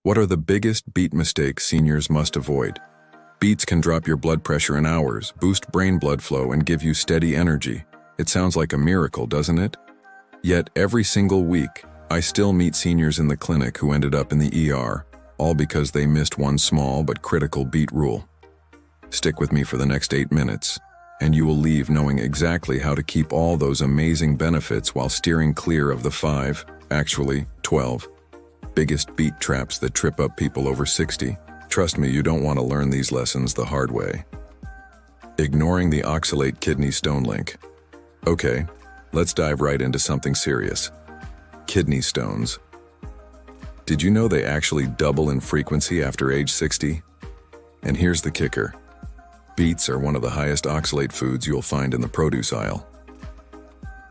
What are the biggest beet mistakes seniors must avoid? Beets can drop your blood pressure in hours, boost brain blood flow, and give you steady energy. It sounds like a miracle, doesn't it? Yet every single week, I still meet seniors in the clinic who ended up in the ER, all because they missed one small but critical beet rule. Stick with me for the next 8 minutes, and you will leave knowing exactly how to keep all those amazing benefits while steering clear of the 5, actually 12, biggest beet traps that trip up people over 60. Trust me, you don't want to learn these lessons the hard way. Ignoring the oxalate kidney stone link. Okay, let's dive right into something serious. Kidney stones. Did you know they actually double in frequency after age 60? And here's the kicker. Beets are one of the highest oxalate foods you'll find in the produce aisle.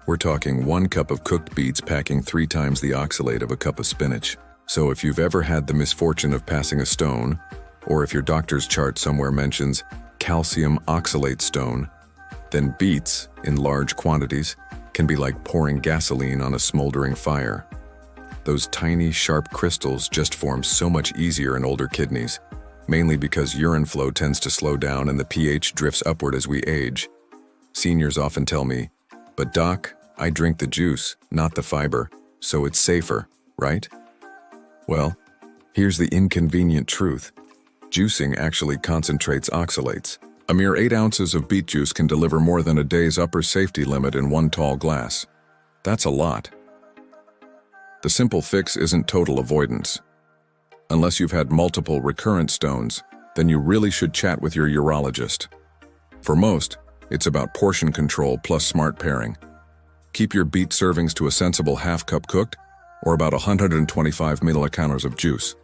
We're talking 1 cup of cooked beets packing 3 times the oxalate of a cup of spinach. So if you've ever had the misfortune of passing a stone, or if your doctor's chart somewhere mentions calcium oxalate stone, then beets, in large quantities, can be like pouring gasoline on a smoldering fire. Those tiny, sharp crystals just form so much easier in older kidneys, mainly because urine flow tends to slow down and the pH drifts upward as we age. Seniors often tell me, "But doc, I drink the juice, not the fiber, so it's safer, right?" Well, here's the inconvenient truth. Juicing actually concentrates oxalates. A mere 8 ounces of beet juice can deliver more than a day's upper safety limit in 1 tall glass. That's a lot. The simple fix isn't total avoidance. Unless you've had multiple recurrent stones, then you really should chat with your urologist. For most, it's about portion control plus smart pairing. Keep your beet servings to a sensible half cup cooked, or about 125 milliliters of juice.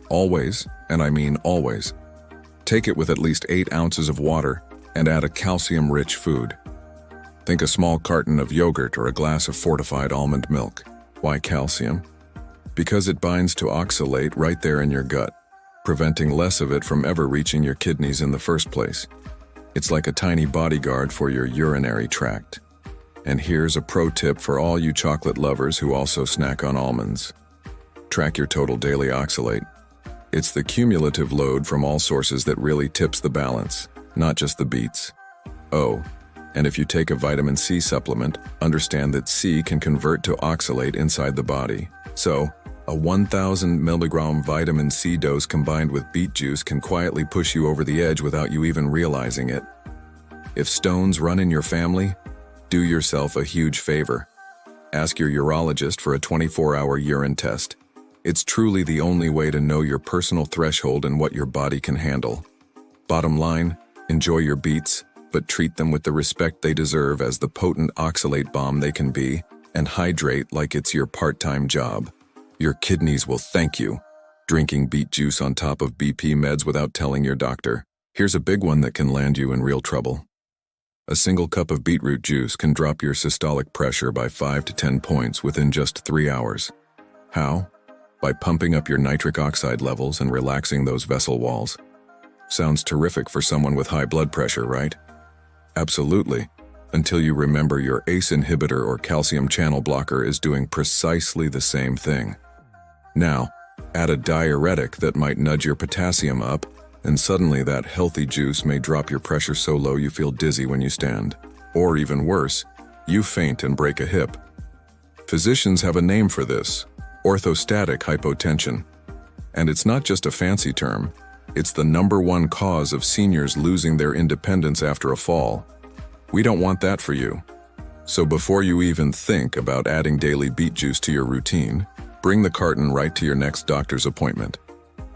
Always, and I mean always, take it with at least 8 ounces of water and add a calcium-rich food. Think a small carton of yogurt or a glass of fortified almond milk. Why calcium? Because it binds to oxalate right there in your gut, preventing less of it from ever reaching your kidneys in the first place. It's like a tiny bodyguard for your urinary tract. And here's a pro tip for all you chocolate lovers who also snack on almonds. Track your total daily oxalate. It's the cumulative load from all sources that really tips the balance, not just the beets. Oh, and if you take a vitamin C supplement, understand that C can convert to oxalate inside the body. So, a 1,000 milligram vitamin C dose combined with beet juice can quietly push you over the edge without you even realizing it. If stones run in your family, do yourself a huge favor. Ask your urologist for a 24-hour urine test. It's truly the only way to know your personal threshold and what your body can handle. Bottom line, enjoy your beets, but treat them with the respect they deserve as the potent oxalate bomb they can be, and hydrate like it's your part-time job. Your kidneys will thank you. Drinking beet juice on top of BP meds without telling your doctor. Here's a big one that can land you in real trouble. A single cup of beetroot juice can drop your systolic pressure by 5 to 10 points within just 3 hours. How? By pumping up your nitric oxide levels and relaxing those vessel walls. Sounds terrific for someone with high blood pressure, right? Absolutely, until you remember your ACE inhibitor or calcium channel blocker is doing precisely the same thing. Now, add a diuretic that might nudge your potassium up, and suddenly that healthy juice may drop your pressure so low you feel dizzy when you stand. Or even worse, you faint and break a hip. Physicians have a name for this: orthostatic hypotension. And it's not just a fancy term, it's the #1 cause of seniors losing their independence after a fall. We don't want that for you. So before you even think about adding daily beet juice to your routine, bring the carton right to your next doctor's appointment.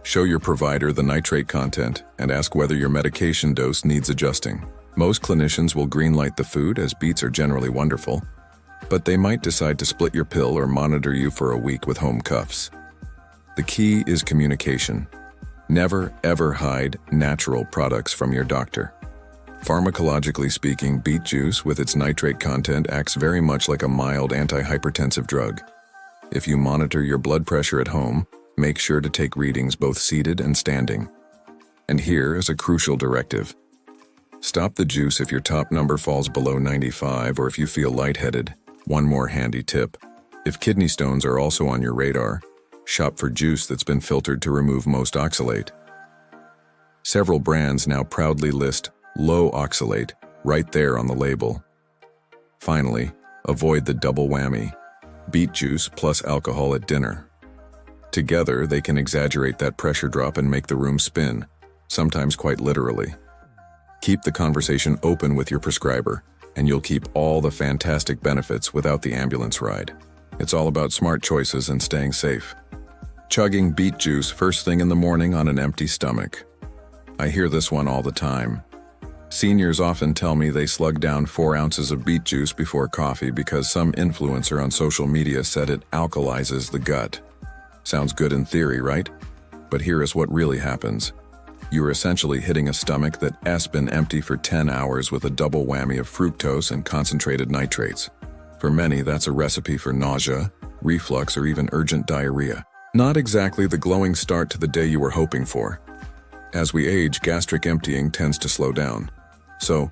Show your provider the nitrate content and ask whether your medication dose needs adjusting. Most clinicians will greenlight the food, as beets are generally wonderful, but they might decide to split your pill or monitor you for a week with home cuffs. The key is communication. Never, ever hide natural products from your doctor. Pharmacologically speaking, beet juice with its nitrate content acts very much like a mild antihypertensive drug. If you monitor your blood pressure at home, make sure to take readings both seated and standing. And here is a crucial directive. Stop the juice if your top number falls below 95 or if you feel lightheaded. One more handy tip. If kidney stones are also on your radar, Shop for juice that's been filtered to remove most oxalate. Several brands now proudly list low oxalate right there on the label. Finally, avoid the double whammy: beet juice plus alcohol at dinner. Together, they can exaggerate that pressure drop and make the room spin, sometimes quite literally. Keep the conversation open with your prescriber, and you'll keep all the fantastic benefits without the ambulance ride. It's all about smart choices and staying safe. Chugging beet juice first thing in the morning on an empty stomach. I hear this one all the time. Seniors often tell me they slug down 4 ounces of beet juice before coffee because some influencer on social media said it alkalizes the gut. Sounds good in theory, right? But here is what really happens. You're essentially hitting a stomach that has been empty for 10 hours with a double whammy of fructose and concentrated nitrates. For many, that's a recipe for nausea, reflux, or even urgent diarrhea. Not exactly the glowing start to the day you were hoping for. As we age, gastric emptying tends to slow down. So,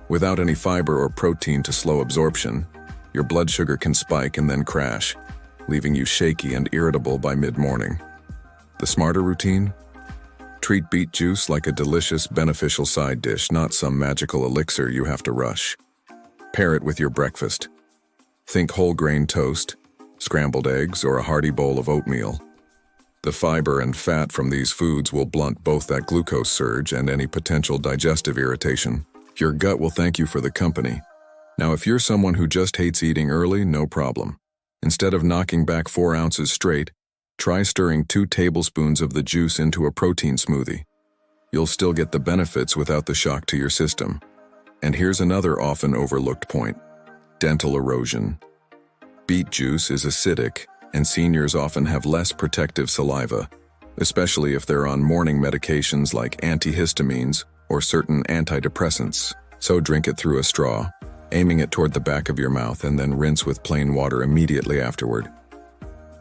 without any fiber or protein to slow absorption, your blood sugar can spike and then crash, leaving you shaky and irritable by mid-morning. The smarter routine? Treat beet juice like a delicious, beneficial side dish, not some magical elixir you have to rush. Pair it with your breakfast. Think whole grain toast, scrambled eggs, or a hearty bowl of oatmeal. The fiber and fat from these foods will blunt both that glucose surge and any potential digestive irritation. Your gut will thank you for the company. Now, if you're someone who just hates eating early, no problem. Instead of knocking back 4 ounces straight, try stirring 2 tablespoons of the juice into a protein smoothie. You'll still get the benefits without the shock to your system. And here's another often overlooked point: dental erosion. Beet juice is acidic, and seniors often have less protective saliva, especially if they're on morning medications like antihistamines or certain antidepressants. So drink it through a straw, aiming it toward the back of your mouth, and then rinse with plain water immediately afterward.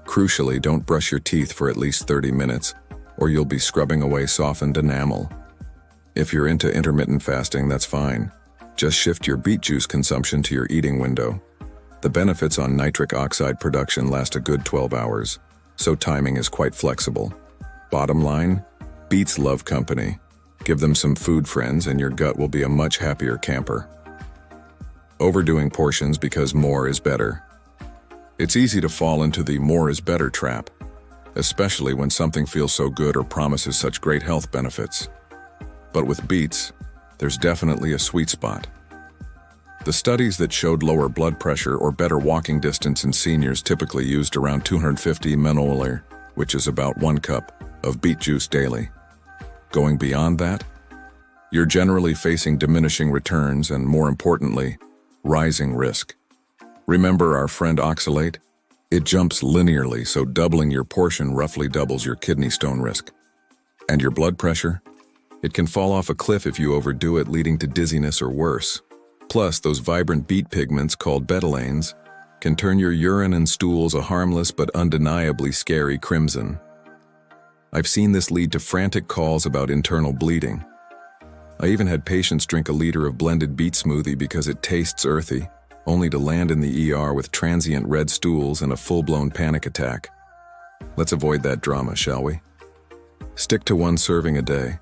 Crucially, don't brush your teeth for at least 30 minutes, or you'll be scrubbing away softened enamel. If you're into intermittent fasting, that's fine. Just shift your beet juice consumption to your eating window. The benefits on nitric oxide production last a good 12 hours, so timing is quite flexible. Bottom line, beets love company. Give them some food friends and your gut will be a much happier camper. Overdoing portions because more is better. It's easy to fall into the more is better trap, especially when something feels so good or promises such great health benefits. But with beets, there's definitely a sweet spot. The studies that showed lower blood pressure or better walking distance in seniors typically used around 250 milliliter, which is about 1 cup, of beet juice daily. Going beyond that, you're generally facing diminishing returns and, more importantly, rising risk. Remember our friend oxalate? It jumps linearly, so doubling your portion roughly doubles your kidney stone risk. And your blood pressure? It can fall off a cliff if you overdo it, leading to dizziness or worse. Plus, those vibrant beet pigments called betalains can turn your urine and stools a harmless but undeniably scary crimson. I've seen this lead to frantic calls about internal bleeding. I even had patients drink a liter of blended beet smoothie because it tastes earthy, only to land in the ER with transient red stools and a full-blown panic attack. Let's avoid that drama, shall we? Stick to 1 serving a day.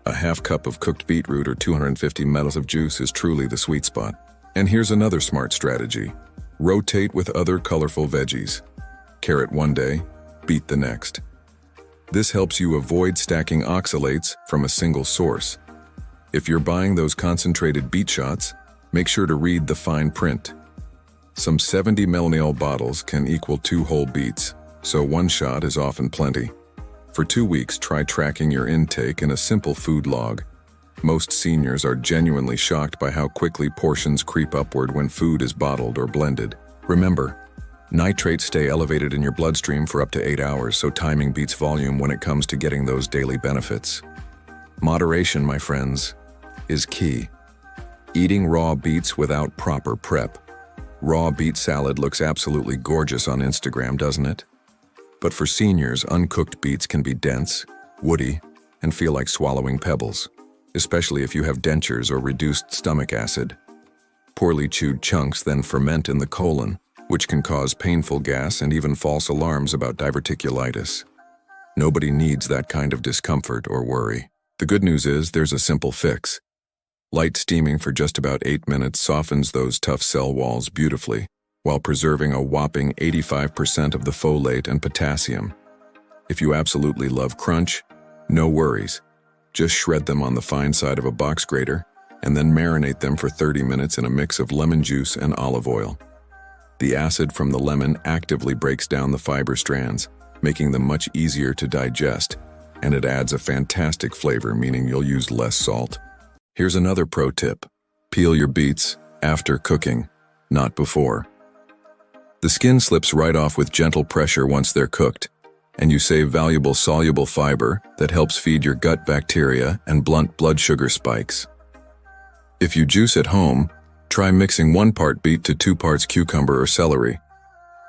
A half cup of cooked beetroot or 250 ml of juice is truly the sweet spot. And here's another smart strategy. Rotate with other colorful veggies. Carrot one day, beet the next. This helps you avoid stacking oxalates from a single source. If you're buying those concentrated beet shots, make sure to read the fine print. Some 70 ml bottles can equal 2 whole beets, so 1 shot is often plenty. For 2 weeks, try tracking your intake in a simple food log. Most seniors are genuinely shocked by how quickly portions creep upward when food is bottled or blended. Remember, nitrates stay elevated in your bloodstream for up to 8 hours, so timing beats volume when it comes to getting those daily benefits. Moderation, my friends, is key. Eating raw beets without proper prep. Raw beet salad looks absolutely gorgeous on Instagram, doesn't it? But for seniors, uncooked beets can be dense, woody, and feel like swallowing pebbles, especially if you have dentures or reduced stomach acid. Poorly chewed chunks then ferment in the colon, which can cause painful gas and even false alarms about diverticulitis. Nobody needs that kind of discomfort or worry. The good news is there's a simple fix. Light steaming for just about 8 minutes softens those tough cell walls beautifully, while preserving a whopping 85% of the folate and potassium. If you absolutely love crunch, no worries. Just shred them on the fine side of a box grater, and then marinate them for 30 minutes in a mix of lemon juice and olive oil. The acid from the lemon actively breaks down the fiber strands, making them much easier to digest, and it adds a fantastic flavor, meaning you'll use less salt. Here's another pro tip. Peel your beets after cooking, not before. The skin slips right off with gentle pressure once they're cooked, and you save valuable soluble fiber that helps feed your gut bacteria and blunt blood sugar spikes. If you juice at home, try mixing 1 part beet to 2 parts cucumber or celery.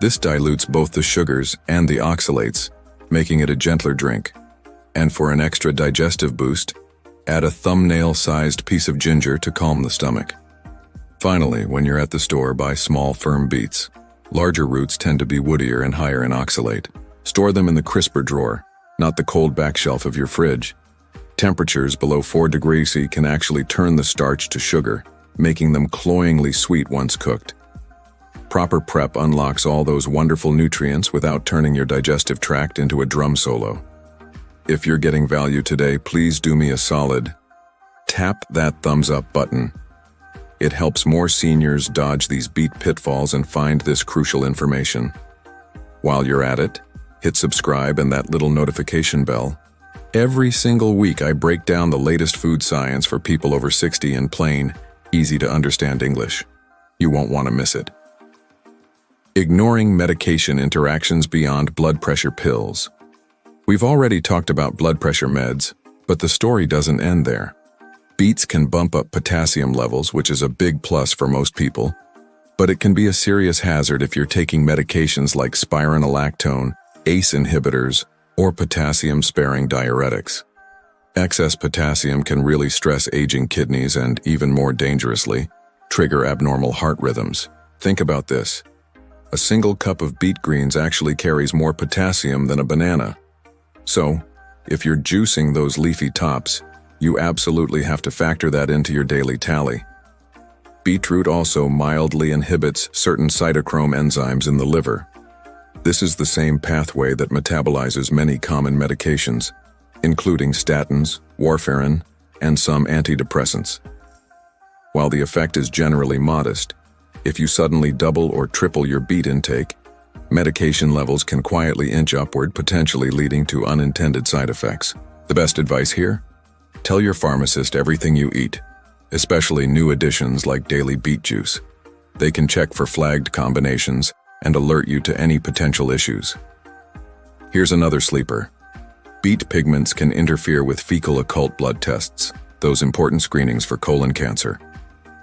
This dilutes both the sugars and the oxalates, making it a gentler drink. And for an extra digestive boost, add a thumbnail-sized piece of ginger to calm the stomach. Finally, when you're at the store, buy small, firm beets. Larger roots tend to be woodier and higher in oxalate. Store them in the crisper drawer, not the cold back shelf of your fridge. Temperatures below 4 degrees C can actually turn the starch to sugar, making them cloyingly sweet once cooked. Proper prep unlocks all those wonderful nutrients without turning your digestive tract into a drum solo. If you're getting value today, please do me a solid. Tap that thumbs up button. It helps more seniors dodge these beet pitfalls and find this crucial information. While you're at it, hit subscribe and that little notification bell. Every single week I break down the latest food science for people over 60 in plain, easy to understand English. You won't want to miss it. Ignoring medication interactions beyond blood pressure pills. We've already talked about blood pressure meds, but the story doesn't end there. Beets can bump up potassium levels, which is a big plus for most people, but it can be a serious hazard if you're taking medications like spironolactone, ACE inhibitors, or potassium-sparing diuretics. Excess potassium can really stress aging kidneys and, even more dangerously, trigger abnormal heart rhythms. Think about this. A single cup of beet greens actually carries more potassium than a banana. So, if you're juicing those leafy tops, you absolutely have to factor that into your daily tally. Beetroot also mildly inhibits certain cytochrome enzymes in the liver. This is the same pathway that metabolizes many common medications, including statins, warfarin, and some antidepressants. While the effect is generally modest, if you suddenly double or triple your beet intake, medication levels can quietly inch upward, potentially leading to unintended side effects. The best advice here? Tell your pharmacist everything you eat, especially new additions like daily beet juice. They can check for flagged combinations and alert you to any potential issues. Here's another sleeper. Beet pigments can interfere with fecal occult blood tests, those important screenings for colon cancer.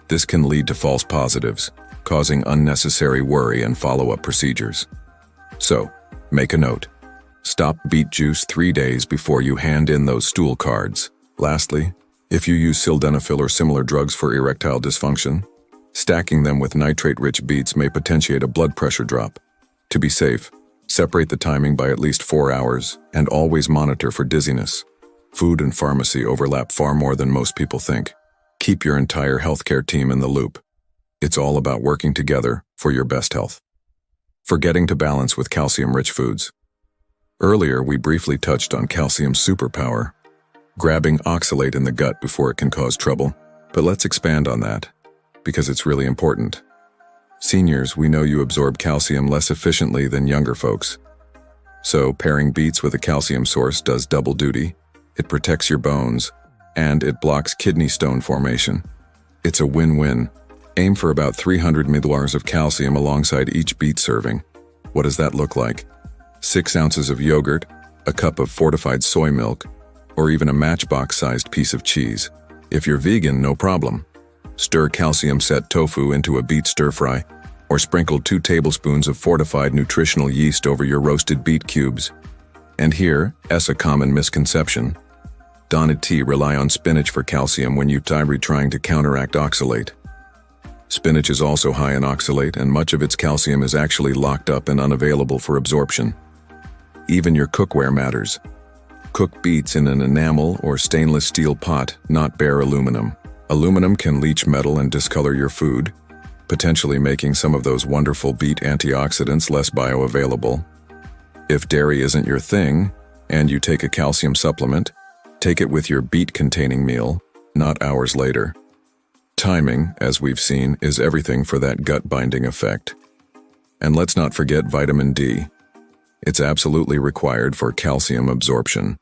This can lead to false positives, causing unnecessary worry and follow-up procedures. So, make a note. Stop beet juice 3 days before you hand in those stool cards. Lastly, if you use sildenafil or similar drugs for erectile dysfunction, stacking them with nitrate-rich beets may potentiate a blood pressure drop. To be safe, separate the timing by at least 4 hours and always monitor for dizziness. Food and pharmacy overlap far more than most people think. Keep your entire healthcare team in the loop. It's all about working together for your best health. Forgetting to balance with calcium-rich foods. Earlier, we briefly touched on calcium's superpower, grabbing oxalate in the gut before it can cause trouble. But let's expand on that, because it's really important. Seniors, we know you absorb calcium less efficiently than younger folks. So pairing beets with a calcium source does double duty. It protects your bones, and it blocks kidney stone formation. It's a win-win. Aim for about 300 milliliters of calcium alongside each beet serving. What does that look like? 6 ounces of yogurt, a cup of fortified soy milk, or even a matchbox-sized piece of cheese. If you're vegan, no problem. Stir calcium-set tofu into a beet stir-fry, or sprinkle 2 tablespoons of fortified nutritional yeast over your roasted beet cubes. And here's a common misconception. Donut tea rely on spinach for calcium when you're trying to counteract oxalate. Spinach is also high in oxalate, and much of its calcium is actually locked up and unavailable for absorption. Even your cookware matters. Cook beets in an enamel or stainless steel pot, not bare aluminum. Aluminum can leach metal and discolor your food, potentially making some of those wonderful beet antioxidants less bioavailable. If dairy isn't your thing, and you take a calcium supplement, take it with your beet-containing meal, not hours later. Timing, as we've seen, is everything for that gut-binding effect. And let's not forget vitamin D. It's absolutely required for calcium absorption.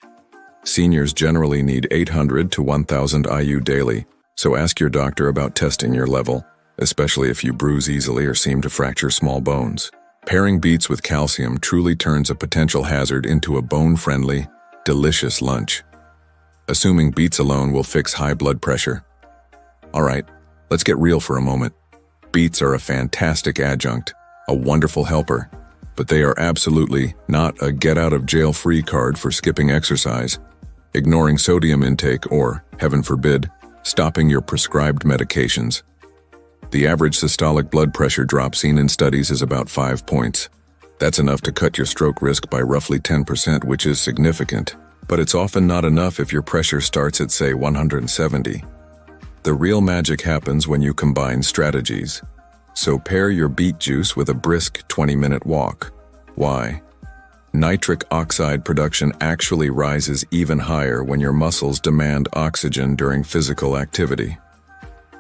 Seniors generally need 800 to 1000 IU daily, so ask your doctor about testing your level, especially if you bruise easily or seem to fracture small bones. Pairing beets with calcium truly turns a potential hazard into a bone-friendly, delicious lunch. Assuming beets alone will fix high blood pressure. Alright, let's get real for a moment. Beets are a fantastic adjunct, a wonderful helper, but they are absolutely not a get-out-of-jail-free card for skipping exercise, ignoring sodium intake, or, heaven forbid, stopping your prescribed medications. The average systolic blood pressure drop seen in studies is about 5 points. That's enough to cut your stroke risk by roughly 10%, which is significant. But it's often not enough if your pressure starts at, say, 170. The real magic happens when you combine strategies. So pair your beet juice with a brisk 20-minute walk. Why? Nitric oxide production actually rises even higher when your muscles demand oxygen during physical activity.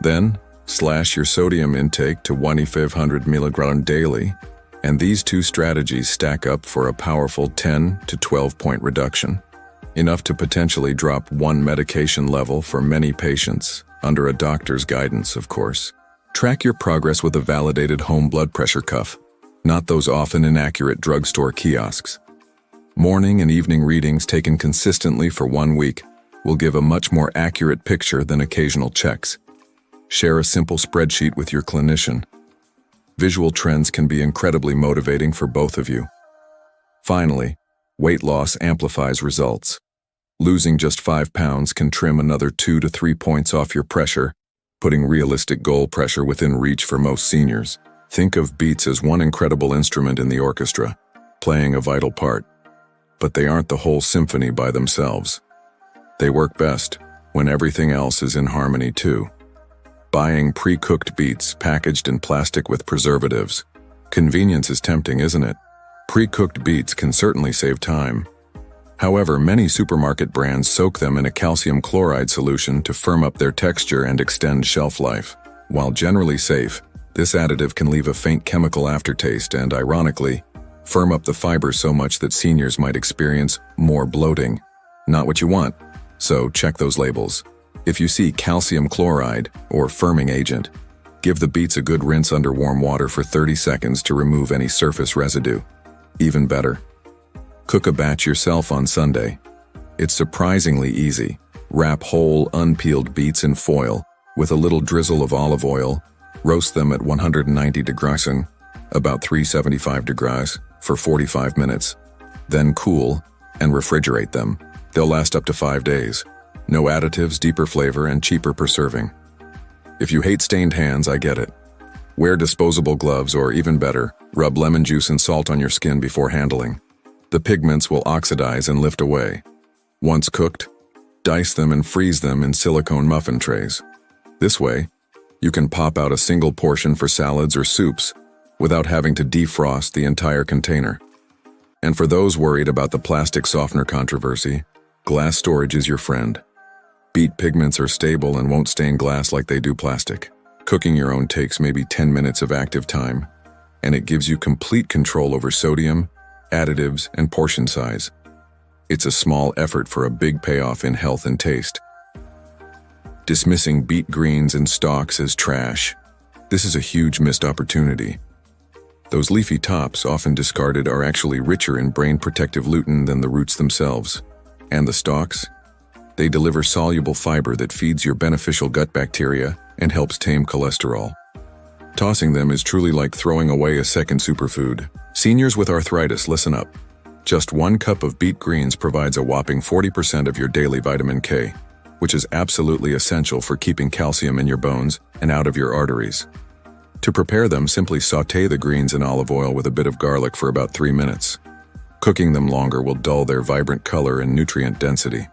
Then, slash your sodium intake to 1,500 mg daily, and these two strategies stack up for a powerful 10 to 12-point reduction. Enough to potentially drop one medication level for many patients, under a doctor's guidance, of course. Track your progress with a validated home blood pressure cuff, not those often inaccurate drugstore kiosks. Morning and evening readings taken consistently for 1 week will give a much more accurate picture than occasional checks. Share a simple spreadsheet with your clinician. Visual trends can be incredibly motivating for both of you. Finally, weight loss amplifies results. Losing just 5 pounds can trim another 2 to 3 points off your pressure, putting realistic goal pressure within reach for most seniors. Think of beets as one incredible instrument in the orchestra, playing a vital part. But they aren't the whole symphony by themselves. They work best when everything else is in harmony too. Buying pre-cooked beets packaged in plastic with preservatives. Convenience is tempting, isn't it? Pre-cooked beets can certainly save time. However, many supermarket brands soak them in a calcium chloride solution to firm up their texture and extend shelf life. While generally safe, this additive can leave a faint chemical aftertaste and, ironically, firm up the fiber so much that seniors might experience more bloating. Not what you want, so check those labels. If you see calcium chloride or firming agent, give the beets a good rinse under warm water for 30 seconds to remove any surface residue. Even better, cook a batch yourself on Sunday. It's surprisingly easy. Wrap whole, unpeeled beets in foil with a little drizzle of olive oil. Roast them at 190 degrees, about 375 degrees, for 45 minutes. Then cool and refrigerate them. They'll last up to 5 days. No additives, deeper flavor, and cheaper per serving. If you hate stained hands, I get it. Wear disposable gloves, or even better, rub lemon juice and salt on your skin before handling. The pigments will oxidize and lift away. Once cooked, dice them and freeze them in silicone muffin trays. This way, you can pop out a single portion for salads or soups without having to defrost the entire container. And for those worried about the plastic softener controversy, glass storage is your friend. Beet pigments are stable and won't stain glass like they do plastic. Cooking your own takes maybe 10 minutes of active time, and it gives you complete control over sodium, additives, and portion size. It's a small effort for a big payoff in health and taste. Dismissing beet greens and stalks as trash. This is a huge missed opportunity. Those leafy tops, often discarded, are actually richer in brain-protective lutein than the roots themselves. And the stalks? They deliver soluble fiber that feeds your beneficial gut bacteria and helps tame cholesterol. Tossing them is truly like throwing away a second superfood. Seniors with arthritis, listen up. Just 1 cup of beet greens provides a whopping 40% of your daily vitamin K, which is absolutely essential for keeping calcium in your bones and out of your arteries. To prepare them, simply sauté the greens in olive oil with a bit of garlic for about 3 minutes. Cooking them longer will dull their vibrant color and nutrient density.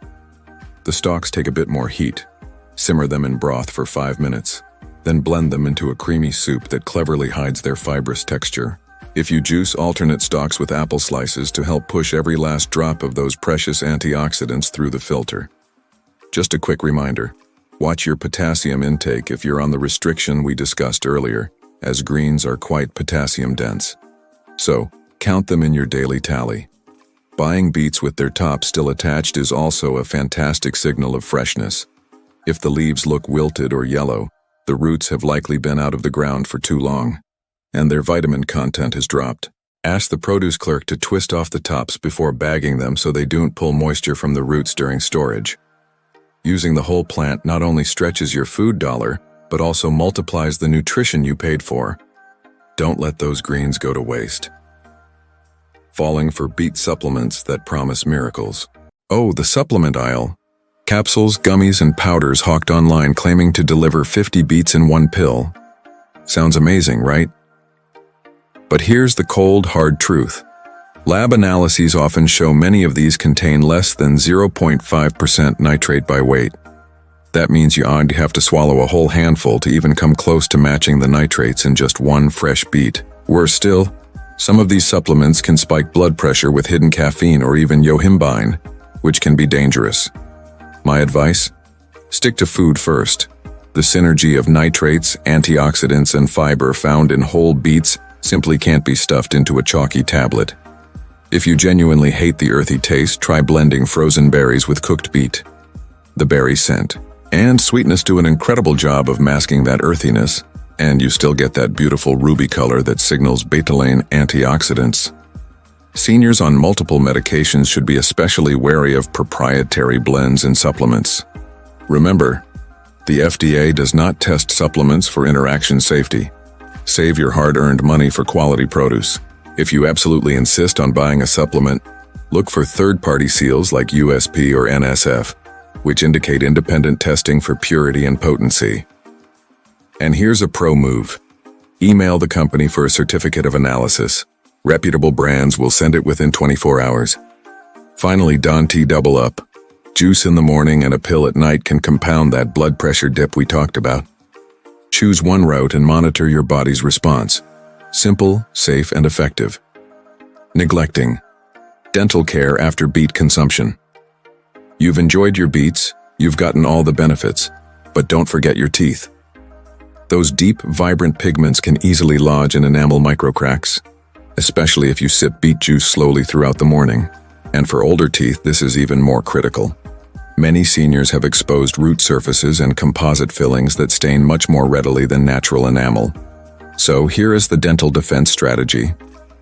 The stalks take a bit more heat. Simmer them in broth for 5 minutes. Then blend them into a creamy soup that cleverly hides their fibrous texture. If you juice, alternate stalks with apple slices to help push every last drop of those precious antioxidants through the filter. Just a quick reminder, watch your potassium intake if you're on the restriction we discussed earlier, as greens are quite potassium dense. So, count them in your daily tally. Buying beets with their tops still attached is also a fantastic signal of freshness. If the leaves look wilted or yellow, the roots have likely been out of the ground for too long, and their vitamin content has dropped. Ask the produce clerk to twist off the tops before bagging them so they don't pull moisture from the roots during storage. Using the whole plant not only stretches your food dollar, but also multiplies the nutrition you paid for. Don't let those greens go to waste. Falling for beet supplements that promise miracles. Oh, the supplement aisle. Capsules, gummies, and powders hawked online claiming to deliver 50 beets in one pill. Sounds amazing, right? But here's the cold, hard truth. Lab analyses often show many of these contain less than 0.5% nitrate by weight. That means you have to swallow a whole handful to even come close to matching the nitrates in just one fresh beet. Worse still, some of these supplements can spike blood pressure with hidden caffeine or even yohimbine, which can be dangerous. My advice? Stick to food first. The synergy of nitrates, antioxidants, and fiber found in whole beets simply can't be stuffed into a chalky tablet. If you genuinely hate the earthy taste, try blending frozen berries with cooked beet. The berry scent and sweetness do an incredible job of masking that earthiness, and you still get that beautiful ruby color that signals betalain antioxidants. Seniors on multiple medications should be especially wary of proprietary blends and supplements. Remember, the FDA does not test supplements for interaction safety. Save your hard-earned money for quality produce. If you absolutely insist on buying a supplement, look for third-party seals like USP or NSF, which indicate independent testing for purity and potency. And here's a pro move. Email the company for a certificate of analysis. Reputable brands will send it within 24 hours. Finally, Don-T double up. Juice in the morning and a pill at night can compound that blood pressure dip we talked about. Choose one route and monitor your body's response. Simple, safe, and effective. Neglecting. Dental care after beet consumption. You've enjoyed your beets, you've gotten all the benefits, but don't forget your teeth. Those deep, vibrant pigments can easily lodge in enamel microcracks, especially if you sip beet juice slowly throughout the morning. And for older teeth, this is even more critical. Many seniors have exposed root surfaces and composite fillings that stain much more readily than natural enamel. So here is the dental defense strategy.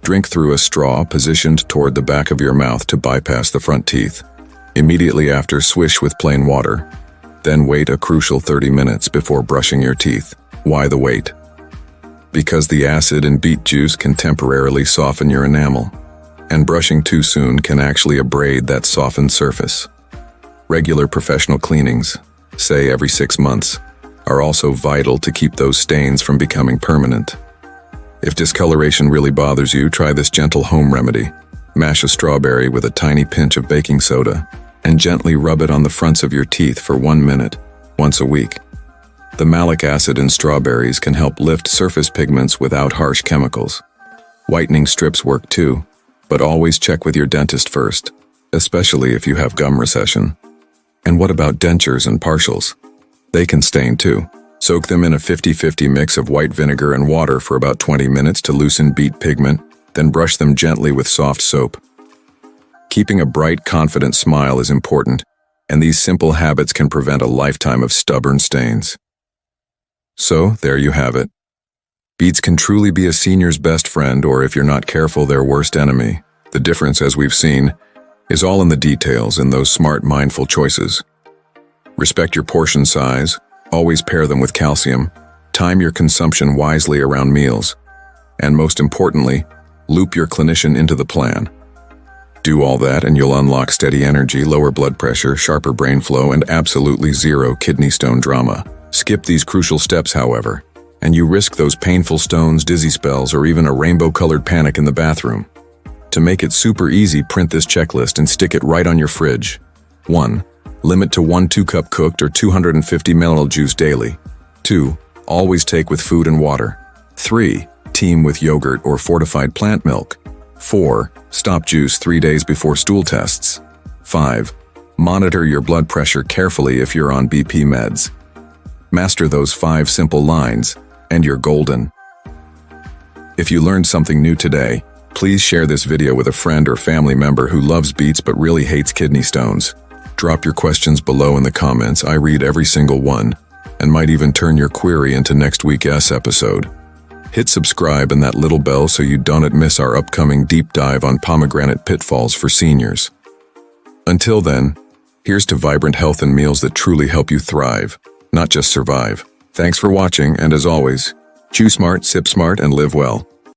Drink through a straw positioned toward the back of your mouth to bypass the front teeth. Immediately after, swish with plain water. Then wait a crucial 30 minutes before brushing your teeth. Why the wait? Because the acid in beet juice can temporarily soften your enamel, and brushing too soon can actually abrade that softened surface. Regular professional cleanings, say every 6 months, are also vital to keep those stains from becoming permanent. If discoloration really bothers you, try this gentle home remedy. Mash a strawberry with a tiny pinch of baking soda and gently rub it on the fronts of your teeth for 1 minute, once a week. The malic acid in strawberries can help lift surface pigments without harsh chemicals. Whitening strips work too, but always check with your dentist first, especially if you have gum recession. And what about dentures and partials? They can stain too. Soak them in a 50-50 mix of white vinegar and water for about 20 minutes to loosen beet pigment, then brush them gently with soft soap. Keeping a bright, confident smile is important, and these simple habits can prevent a lifetime of stubborn stains. So, there you have it. Beets can truly be a senior's best friend, or if you're not careful, their worst enemy. The difference, as we've seen, is all in the details and those smart, mindful choices. Respect your portion size, always pair them with calcium, time your consumption wisely around meals, and most importantly, loop your clinician into the plan. Do all that and you'll unlock steady energy, lower blood pressure, sharper brain flow, and absolutely zero kidney stone drama. Skip these crucial steps, however, and you risk those painful stones, dizzy spells, or even a rainbow-colored panic in the bathroom. To make it super easy, print this checklist and stick it right on your fridge. 1. Limit to 1 2-cup cooked or 250 ml juice daily. 2. Always take with food and water. 3. Team with yogurt or fortified plant milk. 4. Stop juice 3 days before stool tests. 5. Monitor your blood pressure carefully if you're on BP meds. Master those 5 simple lines, and you're golden. If you learned something new today, please share this video with a friend or family member who loves beets but really hates kidney stones. Drop your questions below in the comments. I read every single one, and might even turn your query into next week's episode. Hit subscribe and that little bell so you don't miss our upcoming deep dive on pomegranate pitfalls for seniors. Until then, here's to vibrant health and meals that truly help you thrive, not just survive. Thanks for watching, and as always, chew smart, sip smart, and live well.